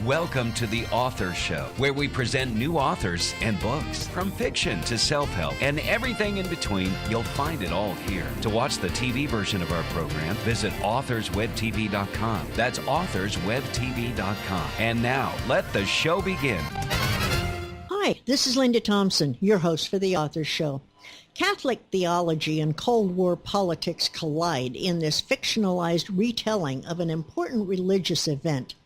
Welcome to The Author Show, where we present new authors and books. From fiction to self-help and everything in between, you'll find it all here. To watch the TV version of our program, visit authorswebtv.com. That's authorswebtv.com. And now, let the show begin. Hi, this is Linda Thompson, your host for The Author Show. Catholic theology and Cold War politics collide in this fictionalized retelling of an important religious event.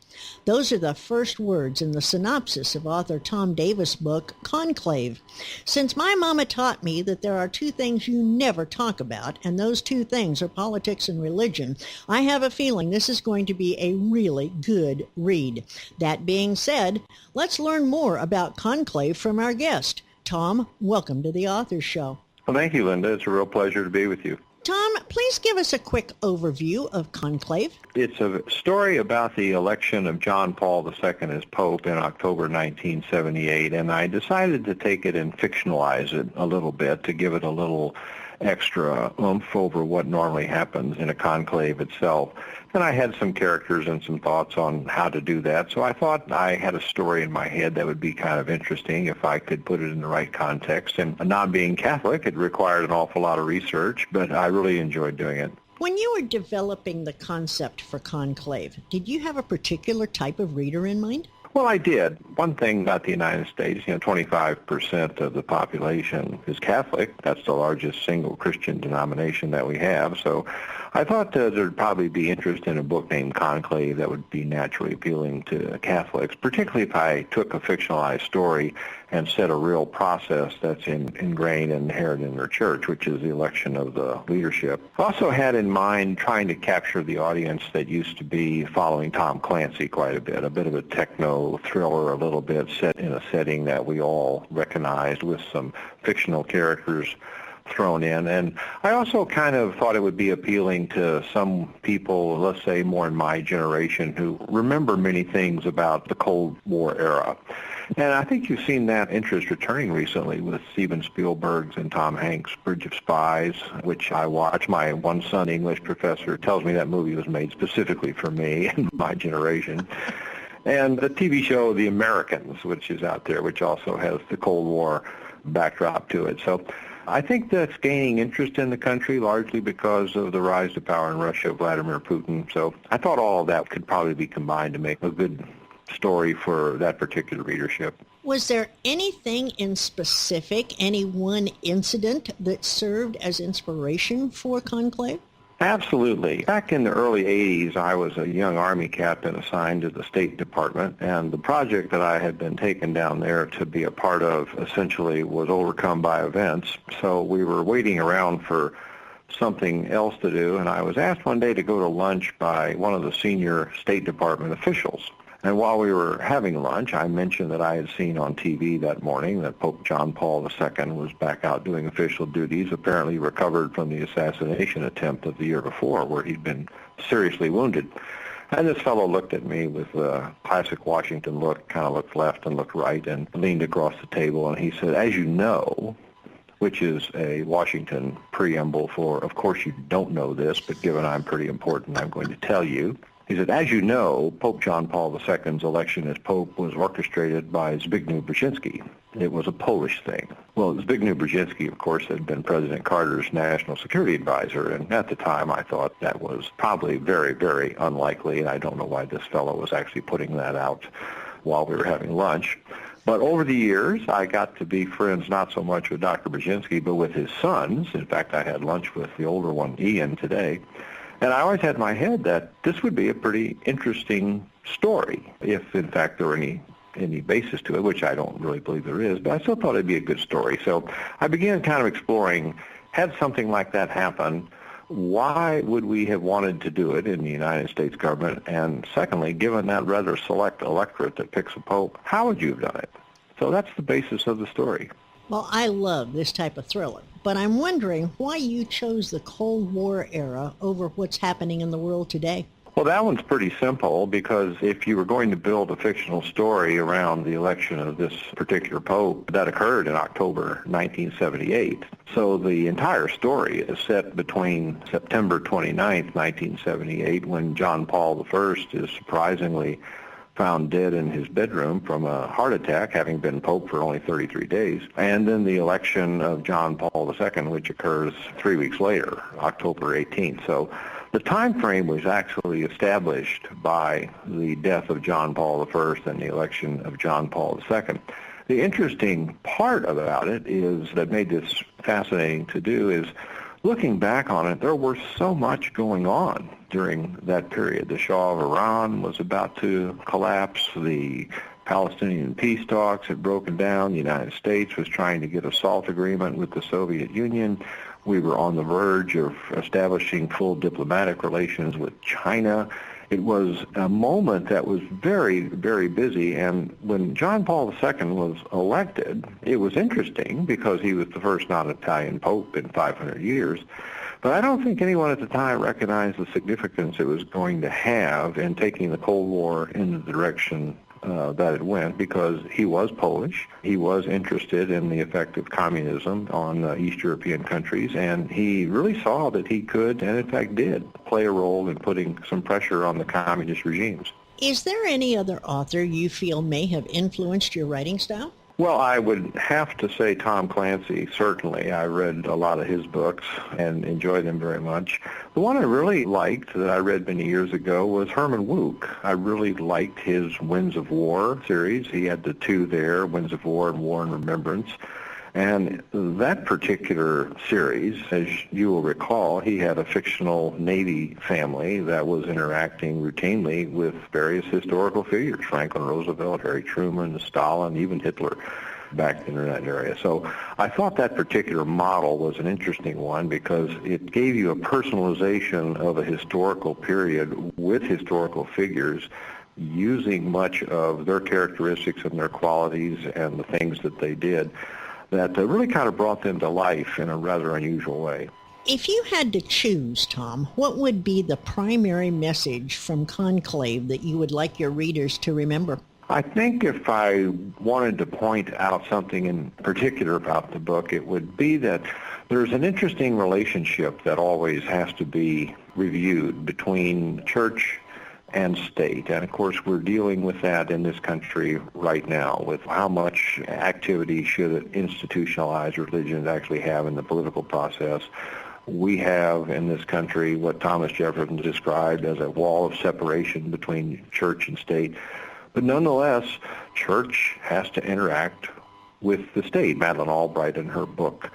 Those are the first words in the synopsis of author Tom Davis' book, Conclave. Since my mama taught me that there are two things you never talk about, and those two things are politics and religion, I have a feeling this is going to be a really good read. That being said, let's learn more about Conclave from our guest. Tom, welcome to the Author Show. Well, thank you, Linda. It's a real pleasure to be with you. Tom, please give us a quick overview of Conclave. It's a story about the election of John Paul II as Pope in October 1978, and I decided to take it and fictionalize it a little bit to give it a little extra oomph over what normally happens in a conclave itself. And I had some characters and some thoughts on how to do that, so I thought I had a story in my head that would be kind of interesting if I could put it in the right context. And not being Catholic, it required an awful lot of research, but I really enjoyed doing it. When you were developing the concept for Conclave, did you have a particular type of reader in mind? Well, I did. One thing about the United States, 25% of the population is Catholic. That's the largest single Christian denomination that we have. So I thought there'd probably be interest in a book named Conclave that would be naturally appealing to Catholics, particularly if I took a fictionalized story and set a real process that's ingrained and inherent in their church, which is the election of the leadership. I also had in mind trying to capture the audience that used to be following Tom Clancy quite a bit of a techno thriller, a little bit set in a setting that we all recognized with some fictional characters thrown in. And I also kind of thought it would be appealing to some people, let's say more in my generation, who remember many things about the Cold War era. And I think you've seen that interest returning recently with Steven Spielberg's and Tom Hanks' Bridge of Spies, which I watched. My one son, English professor, tells me that movie was made specifically for me and my generation. And the TV show The Americans, which is out there, which also has the Cold War backdrop to it. So I think that's gaining interest in the country largely because of the rise to power in Russia, Vladimir Putin. So I thought all of that could probably be combined to make a good story for that particular readership. Was there anything in specific, any one incident that served as inspiration for Conclave? Absolutely. Back in the early 80s, I was a young Army captain assigned to the State Department, and the project that I had been taken down there to be a part of essentially was overcome by events. So we were waiting around for something else to do, and I was asked one day to go to lunch by one of the senior State Department officials. And while we were having lunch, I mentioned that I had seen on TV that morning that Pope John Paul II was back out doing official duties, apparently recovered from the assassination attempt of the year before, where he'd been seriously wounded. And this fellow looked at me with a classic Washington look, kind of looked left and looked right, and leaned across the table, and he said, "As you know," which is a Washington preamble for, of course you don't know this, but given I'm pretty important, I'm going to tell you. He said, "As you know, Pope John Paul II's election as Pope was orchestrated by Zbigniew Brzezinski. It was a Polish thing." Well, Zbigniew Brzezinski, of course, had been President Carter's national security advisor, and at the time I thought that was probably very, very unlikely, and I don't know why this fellow was actually putting that out while we were having lunch. But over the years, I got to be friends not so much with Dr. Brzezinski, but with his sons. In fact, I had lunch with the older one, Ian, today. And I always had in my head that this would be a pretty interesting story if, in fact, there were any basis to it, which I don't really believe there is, but I still thought it'd be a good story. So I began kind of exploring, had something like that happen, why would we have wanted to do it in the United States government? And secondly, given that rather select electorate that picks a pope, how would you have done it? So that's the basis of the story. Well, I love this type of thriller, but I'm wondering why you chose the Cold War era over what's happening in the world today. Well, that one's pretty simple because if you were going to build a fictional story around the election of this particular pope, that occurred in October 1978. So the entire story is set between September 29th, 1978, when John Paul I is surprisingly found dead in his bedroom from a heart attack, having been Pope for only 33 days, and then the election of John Paul II, which occurs 3 weeks later, October 18th. So the time frame was actually established by the death of John Paul I and the election of John Paul II. The interesting part about it is that made this fascinating to do is looking back on it, there was so much going on during that period. The Shah of Iran was about to collapse. The Palestinian peace talks had broken down. The United States was trying to get a SALT agreement with the Soviet Union. We were on the verge of establishing full diplomatic relations with China. It was a moment that was very, very busy, and when John Paul II was elected, it was interesting because he was the first non-Italian pope in 500 years, but I don't think anyone at the time recognized the significance it was going to have in taking the Cold War in the direction that it went, because he was Polish. He was interested in the effect of communism on East European countries, and he really saw that he could, and in fact did, play a role in putting some pressure on the communist regimes. Is there any other author you feel may have influenced your writing style? Well, I would have to say Tom Clancy, certainly. I read a lot of his books and enjoyed them very much. The one I really liked that I read many years ago was Herman Wouk. I really liked his Winds of War series. He had the two there, Winds of War and War and Remembrance. And that particular series, as you will recall, he had a fictional Navy family that was interacting routinely with various historical figures, Franklin Roosevelt, Harry Truman, Stalin, even Hitler back in that area. So I thought that particular model was an interesting one because it gave you a personalization of a historical period with historical figures using much of their characteristics and their qualities and the things that they did that really kind of brought them to life in a rather unusual way. If you had to choose, Tom, what would be the primary message from Conclave that you would like your readers to remember? I think if I wanted to point out something in particular about the book, it would be that there's an interesting relationship that always has to be reviewed between church and state. And of course, we're dealing with that in this country right now, with how much activity should institutionalized religions actually have in the political process. We have in this country what Thomas Jefferson described as a wall of separation between church and state. But nonetheless, church has to interact with the state. Madeleine Albright, in her book,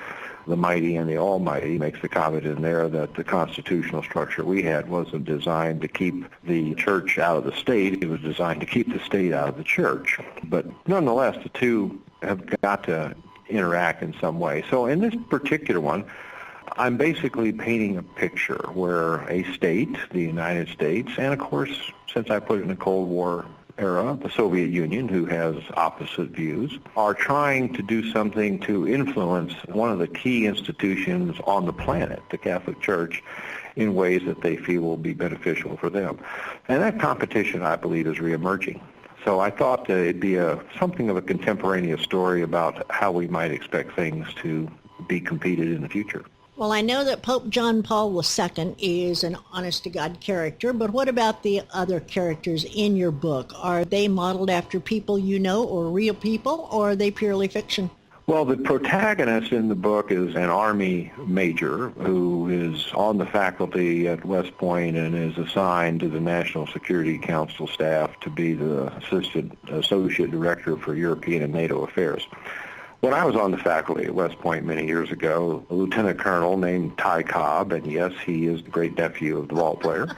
The Mighty and the Almighty, makes the comment in there that the constitutional structure we had wasn't designed to keep the church out of the state. It was designed to keep the state out of the church. But nonetheless, the two have got to interact in some way. So in this particular one, I'm basically painting a picture where a state, the United States, and of course, since I put it in the Cold War era, the Soviet Union, who has opposite views, are trying to do something to influence one of the key institutions on the planet, the Catholic Church, in ways that they feel will be beneficial for them. And that competition, I believe, is reemerging. So I thought that it'd be something of a contemporaneous story about how we might expect things to be competed in the future. Well, I know that Pope John Paul II is an honest-to-God character, but what about the other characters in your book? Are they modeled after people you know or real people, or are they purely fiction? Well, the protagonist in the book is an Army major who is on the faculty at West Point and is assigned to the National Security Council staff to be the associate director for European and NATO affairs. When I was on the faculty at West Point many years ago, a lieutenant colonel named Ty Cobb, and yes, he is the great-nephew of the ball player,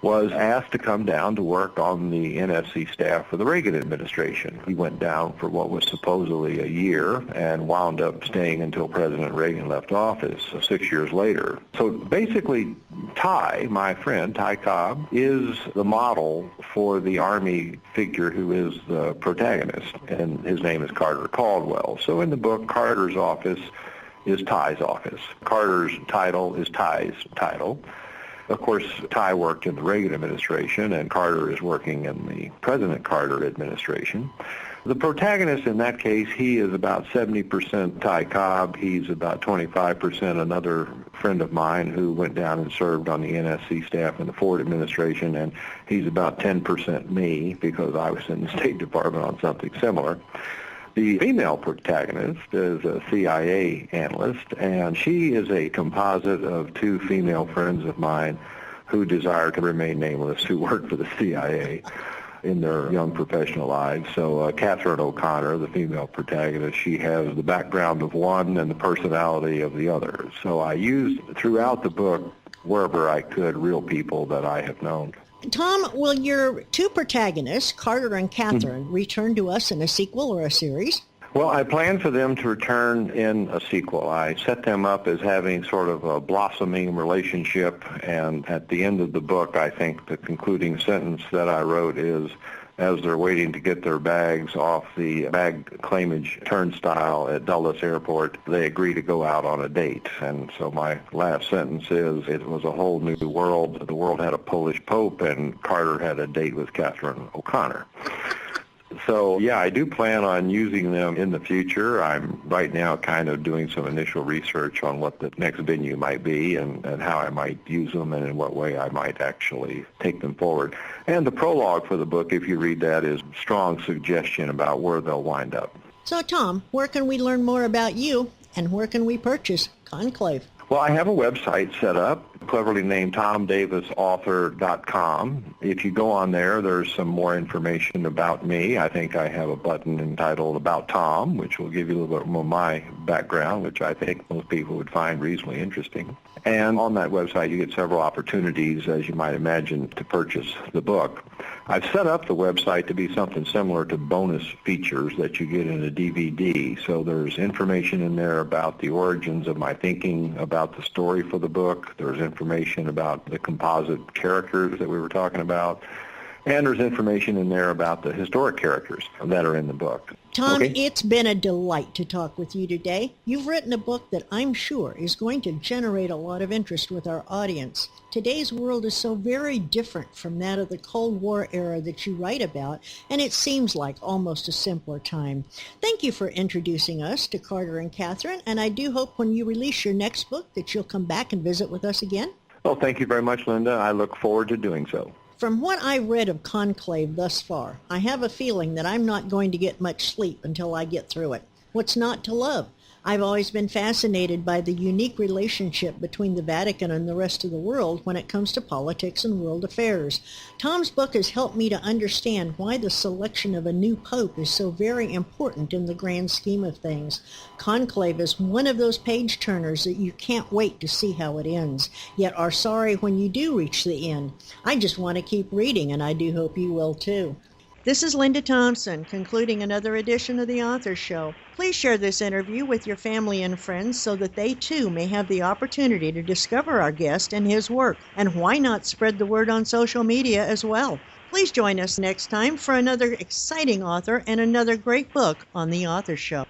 was asked to come down to work on the NSC staff for the Reagan administration. He went down for what was supposedly a year and wound up staying until President Reagan left office 6 years later. So basically, Ty, my friend, Ty Cobb, is the model for the Army figure who is the protagonist, and his name is Carter Caldwell. So in the book, Carter's office is Ty's office. Carter's title is Ty's title. Of course, Ty worked in the Reagan administration, and Carter is working in the President Carter administration. The protagonist in that case, he is about 70% Ty Cobb. He's about 25% another friend of mine who went down and served on the NSC staff in the Ford administration, and he's about 10% me because I was in the State Department on something similar. The female protagonist is a CIA analyst, and she is a composite of two female friends of mine who desire to remain nameless, who work for the CIA in their young professional lives. So Katherine O'Connor, the female protagonist, she has the background of one and the personality of the other. So I used throughout the book, wherever I could, real people that I have known. Tom, will your two protagonists, Carter and Katherine, return to us in a sequel or a series? Well, I plan for them to return in a sequel. I set them up as having sort of a blossoming relationship, and at the end of the book, I think the concluding sentence that I wrote is, as they're waiting to get their bags off the bag claimage turnstile at Dulles Airport, they agree to go out on a date. And so my last sentence is, it was a whole new world. The world had a Polish pope, and Carter had a date with Katherine O'Connor. So, yeah, I do plan on using them in the future. I'm right now kind of doing some initial research on what the next venue might be and how I might use them and in what way I might actually take them forward. And the prologue for the book, if you read that, is strong suggestion about where they'll wind up. So, Tom, where can we learn more about you, and where can we purchase Conclave? Well, I have a website set up, cleverly named TomDavisAuthor.com. If you go on there, there's some more information about me. I think I have a button entitled About Tom, which will give you a little bit more of my background, which I think most people would find reasonably interesting. And on that website, you get several opportunities, as you might imagine, to purchase the book. I've set up the website to be something similar to bonus features that you get in a DVD. So there's information in there about the origins of my thinking about the story for the book. There's information about the composite characters that we were talking about. And there's information in there about the historic characters that are in the book. Tom, Okay. It's been a delight to talk with you today. You've written a book that I'm sure is going to generate a lot of interest with our audience. Today's world is so very different from that of the Cold War era that you write about, and it seems like almost a simpler time. Thank you for introducing us to Carter and Katherine, and I do hope when you release your next book that you'll come back and visit with us again. Well, thank you very much, Linda. I look forward to doing so. From what I read of Conclave thus far, I have a feeling that I'm not going to get much sleep until I get through it. What's not to love? I've always been fascinated by the unique relationship between the Vatican and the rest of the world when it comes to politics and world affairs. Tom's book has helped me to understand why the selection of a new pope is so very important in the grand scheme of things. Conclave is one of those page-turners that you can't wait to see how it ends, yet are sorry when you do reach the end. I just want to keep reading, and I do hope you will too. This is Linda Thompson, concluding another edition of The Author Show. Please share this interview with your family and friends so that they too may have the opportunity to discover our guest and his work. And why not spread the word on social media as well? Please join us next time for another exciting author and another great book on The Author Show.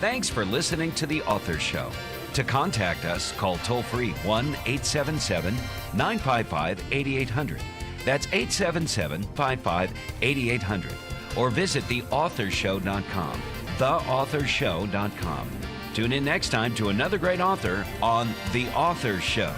Thanks for listening to The Author Show. To contact us, call toll-free 1-877-955-8800. That's 877-55-8800. Or visit theauthorshow.com. Theauthorshow.com. Tune in next time to another great author on The Author Show.